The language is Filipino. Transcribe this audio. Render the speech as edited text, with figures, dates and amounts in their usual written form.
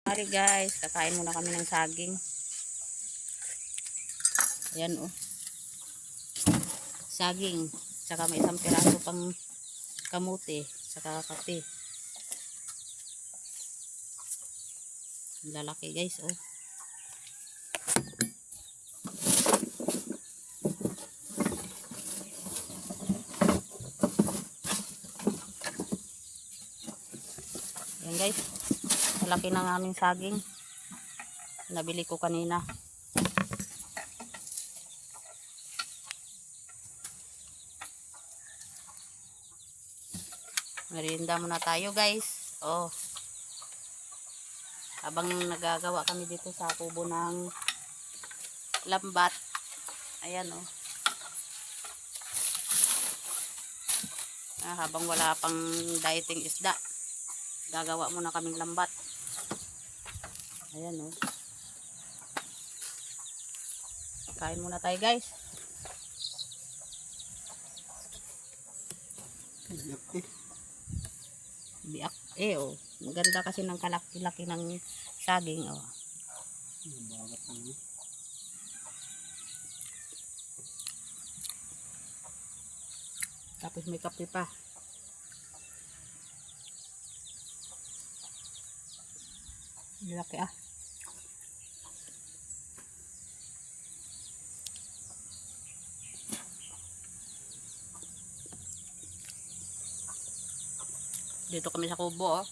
Sorry guys, kakain muna kami ng saging. Ayan oh. Saging. Saka may isang piraso pang kamote. Saka kape. Lalaki guys oh. Ayan guys. Malaki ng aming saging. Nabili ko kanina. Merienda muna tayo guys. Oh. Habang nagagawa kami dito sa kubo ng lambat. Ayan oh. Habang wala pang dieting isda. Gagawa muna kaming lambat. Ayan oh. Kain muna tayo guys. Biak oh. Maganda kasi ng kalaki-laki ng saging oh. Tapos may kape pa. Laki ah. Dito kami sa kubo oh.